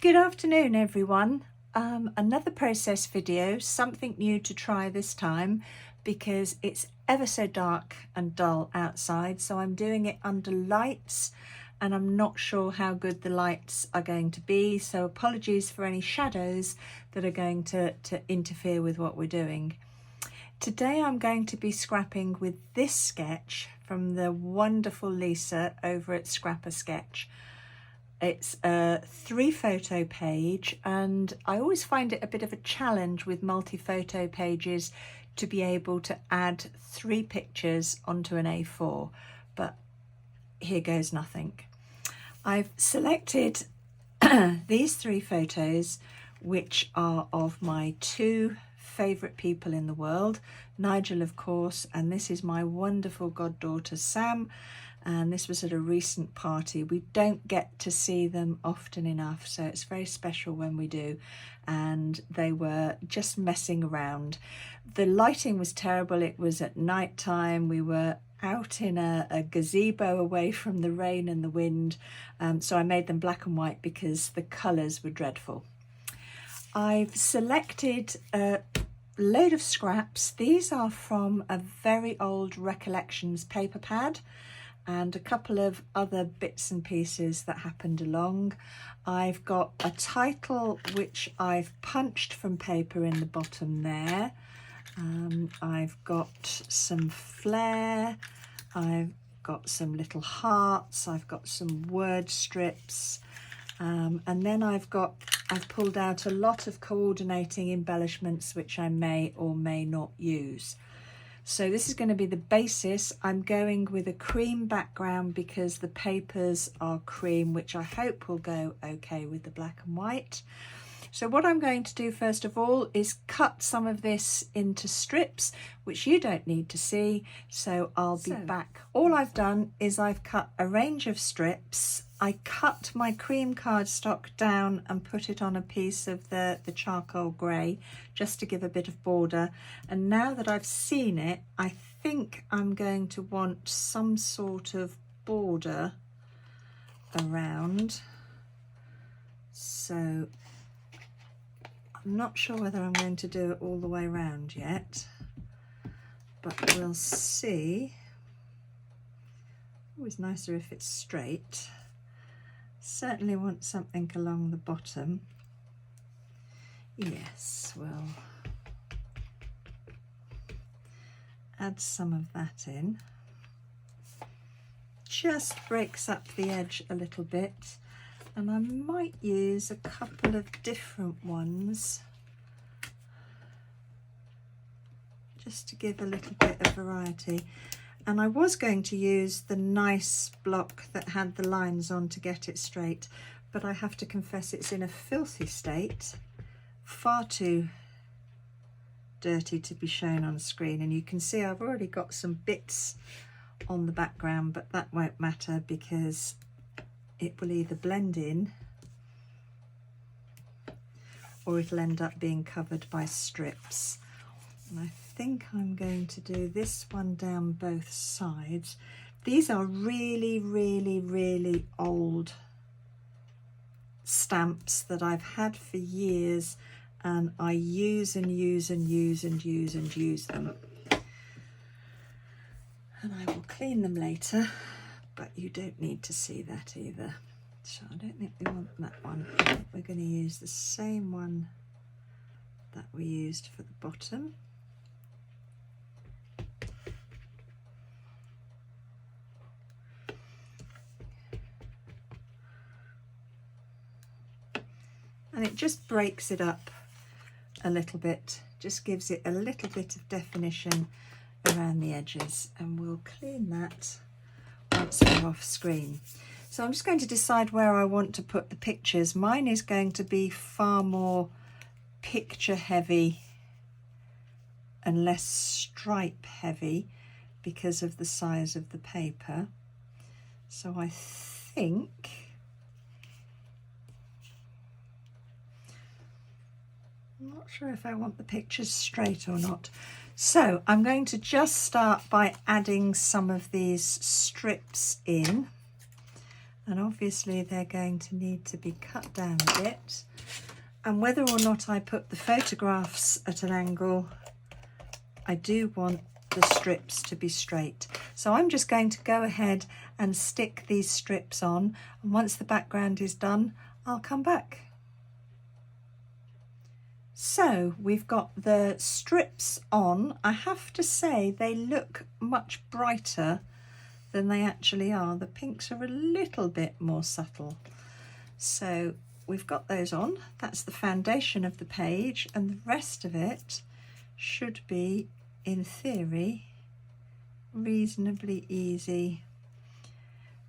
Good afternoon everyone. Another process video, something new to try this time because it's ever so dark and dull outside, so I'm doing it under lights and I'm not sure how good the lights are going to be, so apologies for any shadows that are going to interfere with what we're doing. Today I'm going to be scrapping with this sketch from the wonderful Lisa over at Scrapper Sketch. It's a 3-photo page, and I always find it a bit of a challenge with multi-photo pages to be able to add 3 pictures onto an A4, but here goes nothing. I've selected these 3 photos, which are of my 2 favourite people in the world, Nigel of course, and this is my wonderful goddaughter Sam. And this was at a recent party. We don't get to see them often enough, so it's very special when we do. And they were just messing around. The lighting was terrible. It was at night time. We were out in a gazebo away from the rain and the wind. So I made them black and white because the colours were dreadful. I've selected a load of scraps. These are from a very old Recollections paper pad, and a couple of other bits and pieces that happened along. I've got a title which I've punched from paper in the bottom there. I've got some flair, I've got some little hearts, I've got some word strips, and then I've pulled out a lot of coordinating embellishments which I may or may not use. So this is going to be the basis. I'm going with a cream background because the papers are cream, which I hope will go okay with the black and white. So what I'm going to do first of all is cut some of this into strips, which you don't need to see, so I'll be back. All I've done is I've cut a range of strips. I cut my cream cardstock down and put it on a piece of the charcoal grey just to give a bit of border. And now that I've seen it, I think I'm going to want some sort of border around. So I'm not sure whether I'm going to do it all the way around yet, but we'll see. Always nicer if it's straight. Certainly want something along the bottom. Yes, we'll add some of that in. Just breaks up the edge a little bit. And I might use a couple of different ones just to give a little bit of variety. And I was going to use the nice block that had the lines on to get it straight, but I have to confess it's in a filthy state, far too dirty to be shown on screen. And you can see I've already got some bits on the background, but that won't matter because it will either blend in or it'll end up being covered by strips. And I think I'm going to do this one down both sides. These are really, really, really old stamps that I've had for years, and I use and use and use and use and use them. And I will clean them later, but you don't need to see that either. So I don't think we want that one. I think we're going to use the same one that we used for the bottom. And it just breaks it up a little bit, just gives it a little bit of definition around the edges, and we'll clean that once we're off screen. So I'm just going to decide where I want to put the pictures. Mine is going to be far more picture heavy and less stripe heavy because of the size of the paper. So I think I'm not sure if I want the pictures straight or not. So I'm going to just start by adding some of these strips in. and obviously they're going to need to be cut down a bit. And whether or not I put the photographs at an angle, I do want the strips to be straight. So I'm just going to go ahead and stick these strips on, and once the background is done, I'll come back. So we've got the strips on. I have to say they look much brighter than they actually are. The pinks are a little bit more subtle. So we've got those on. That's the foundation of the page, and the rest of it should be, in theory, reasonably easy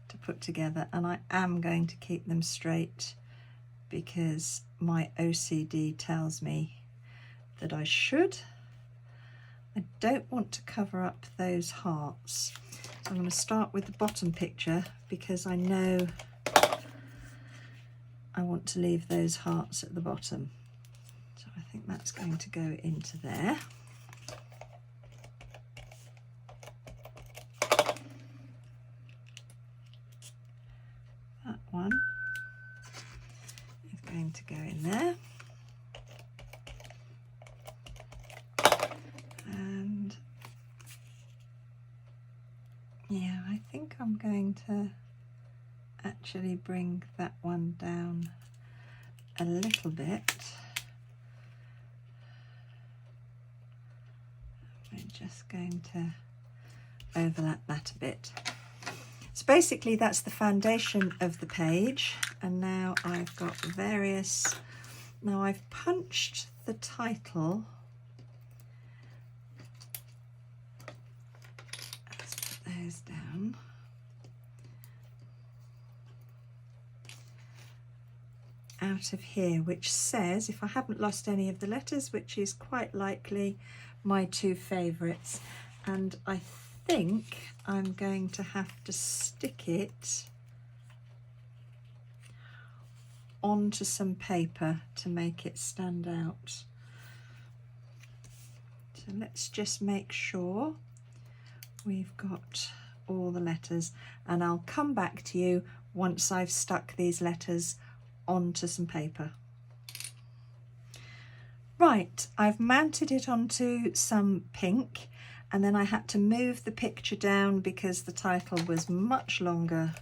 to put together. And I am going to keep them straight because my OCD tells me that I should. I don't want to cover up those hearts. So I'm going to start with the bottom picture because I know I want to leave those hearts at the bottom. So I think that's going to go into there. That one is going to go in there. And yeah, I think I'm going to actually bring that one down a little bit. We're just going to overlap that a bit. So basically that's the foundation of the page, and now I've got various, now I've punched the title. Let's put those down. Out of here, which says, if I haven't lost any of the letters, which is quite likely, my two favourites. And I think I'm going to have to stick it onto some paper to make it stand out. So let's just make sure we've got all the letters, and I'll come back to you once I've stuck these letters onto some paper. Right, I've mounted it onto some pink, and then I had to move the picture down because the title was much longer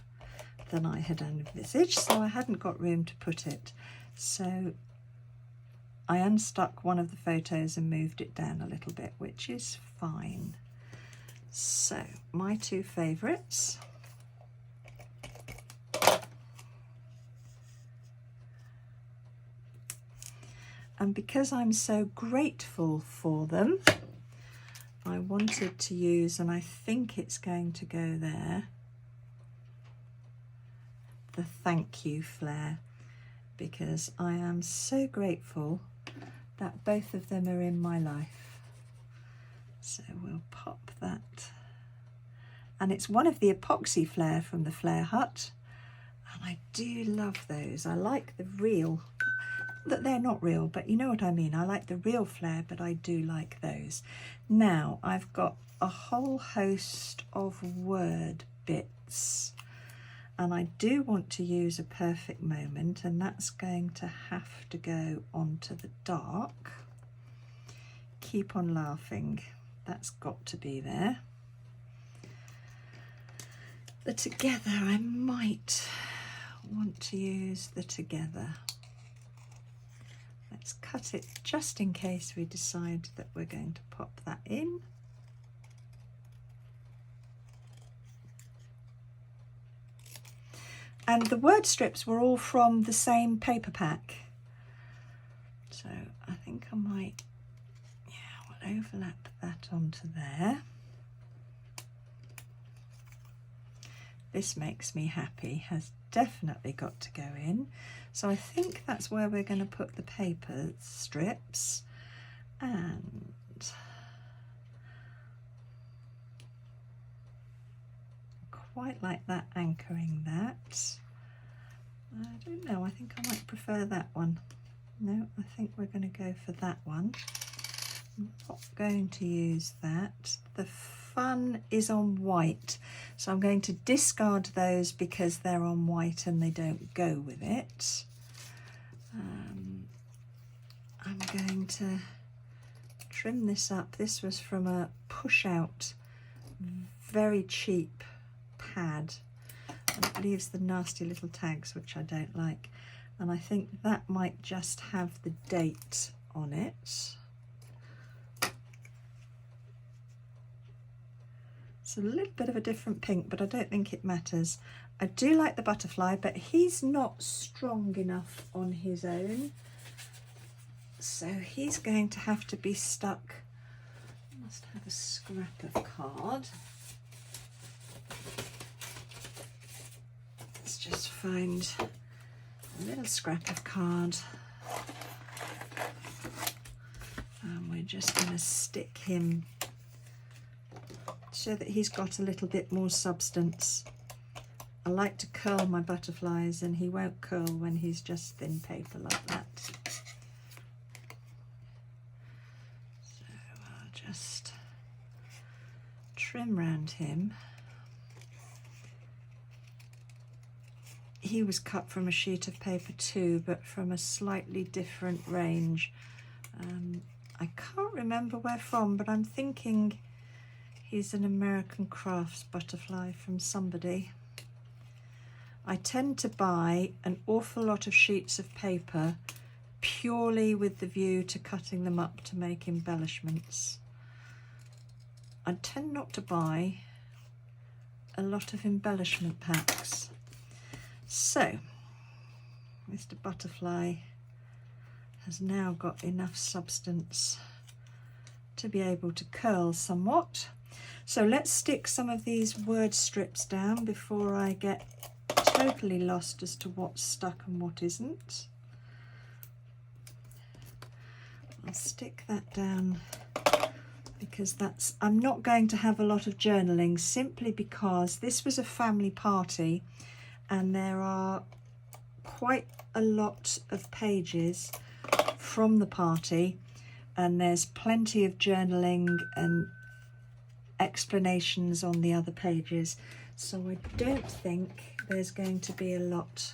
than I had envisaged, so I hadn't got room to put it. So I unstuck one of the photos and moved it down a little bit, which is fine. So my two favourites. And because I'm so grateful for them, I wanted to use, and I think it's going to go there, the thank you flare, because I am so grateful that both of them are in my life. So we'll pop that. And it's one of the epoxy flare from the Flare Hut. And I do love those. I like the real, that they're not real, but you know what I mean. I like the real flare, but I do like those. Now I've got a whole host of word bits, and I do want to use a perfect moment, and that's going to have to go onto the dark. Keep on laughing, that's got to be there. The together, I might want to use the together. Let's cut it just in case we decide that we're going to pop that in. And the word strips were all from the same paper pack. So I think I might, yeah, we'll overlap that onto there. This makes me happy, has definitely got to go in. So I think that's where we're going to put the paper strips, and quite like that anchoring that. I don't know, I think I might prefer that one. No, I think we're going to go for that one. I'm not going to use that. The fun is on white. So I'm going to discard those because they're on white and they don't go with it. I'm going to trim this up. This was from a push out, very cheap pad, and it leaves the nasty little tags, which I don't like. And I think that might just have the date on it. It's a little bit of a different pink, but I don't think it matters. I do like the butterfly, but he's not strong enough on his own. So he's going to have to be stuck. I must have a scrap of card. Let's just find a little scrap of card. And we're just going to stick him so that he's got a little bit more substance. I like to curl my butterflies, and he won't curl when he's just thin paper like that. So I'll just trim round him. He was cut from a sheet of paper too, but from a slightly different range. I can't remember where from, but I'm thinking he's an American Crafts butterfly from somebody. I tend to buy an awful lot of sheets of paper purely with the view to cutting them up to make embellishments. I tend not to buy a lot of embellishment packs. So, Mr. Butterfly has now got enough substance to be able to curl somewhat. So let's stick some of these word strips down before I get totally lost as to what's stuck and what isn't. I'll stick that down because I'm not going to have a lot of journaling, simply because this was a family party and there are quite a lot of pages from the party, and there's plenty of journaling and explanations on the other pages, so I don't think there's going to be a lot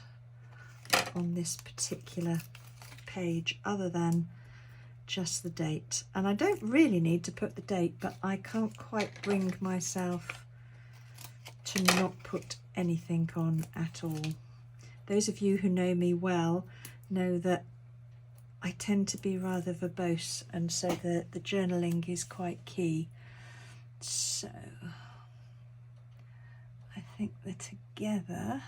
on this particular page other than just the date. And I don't really need to put the date, but I can't quite bring myself to not put anything on at all. Those of you who know me well know that I tend to be rather verbose, and so the journaling is quite key. So I think the together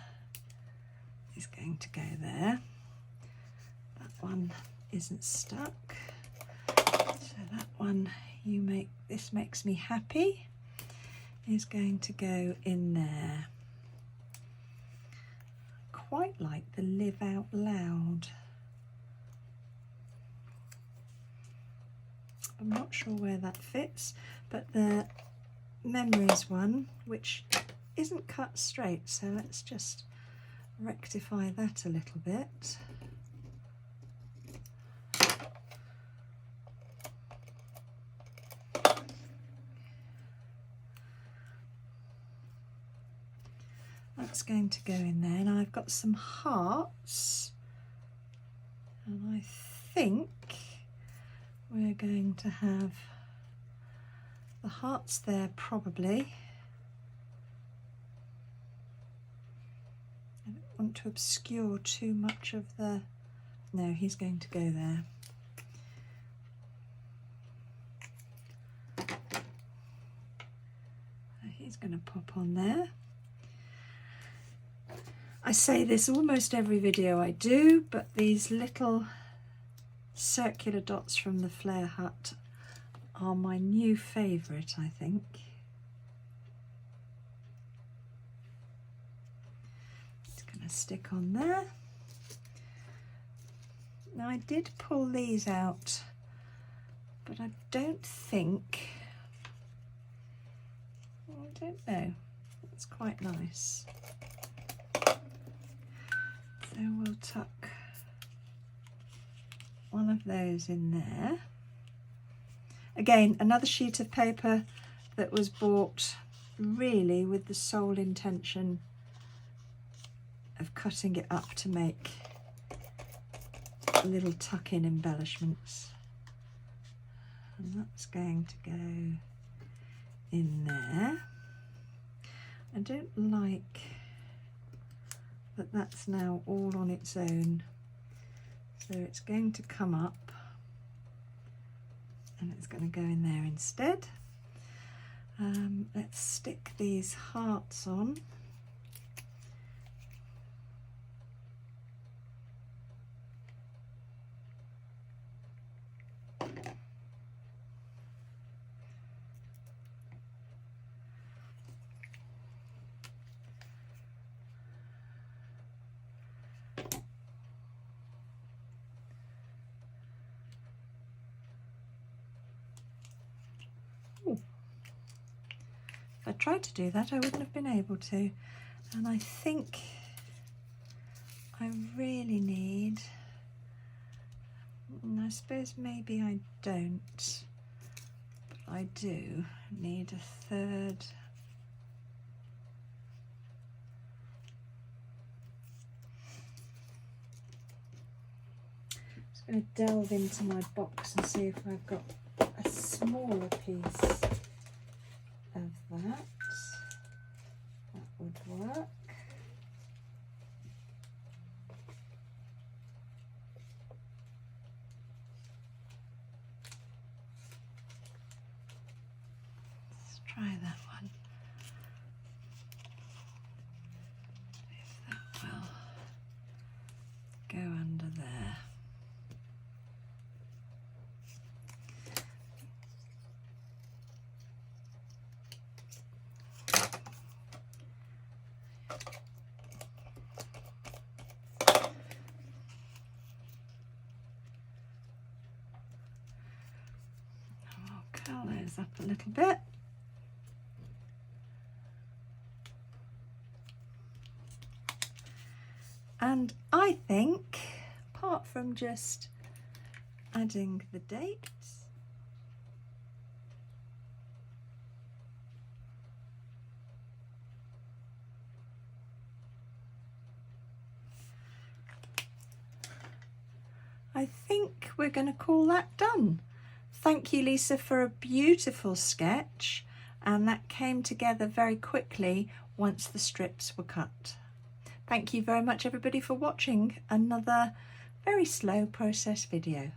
is going to go there. That one isn't stuck. So that one, this makes me happy, is going to go in there. Quite like the live out loud. I'm not sure where that fits, but the memories one, which isn't cut straight, so let's just rectify that a little bit. That's going to go in there. Now I've got some hearts, and I think we're going to have the hearts there probably. I don't want to obscure too much of the... No, he's going to go there. So he's going to pop on there. I say this almost every video I do, but these little circular dots from the Flare Hut are my new favourite, I think. It's going to stick on there. Now I did pull these out, but I don't think... I don't know. It's quite nice. So we'll tuck one of those in there. Again, another sheet of paper that was bought really with the sole intention of cutting it up to make little tuck-in embellishments. And that's going to go in there. I don't like that that's now all on its own, so it's going to come up and it's going to go in there instead. Let's stick these hearts on. If I tried to do that, I wouldn't have been able to. And I think I really need, and I suppose maybe I don't, but I do need a third. I'm just going to delve into my box and see if I've got a smaller piece of that. That would work. Let's try that one. If that will go under there. Curl those up a little bit. And I think, apart from just adding the dates, I think we're going to call that done. Thank you, Lisa, for a beautiful sketch, and that came together very quickly once the strips were cut. Thank you very much, everybody, for watching another very slow process video.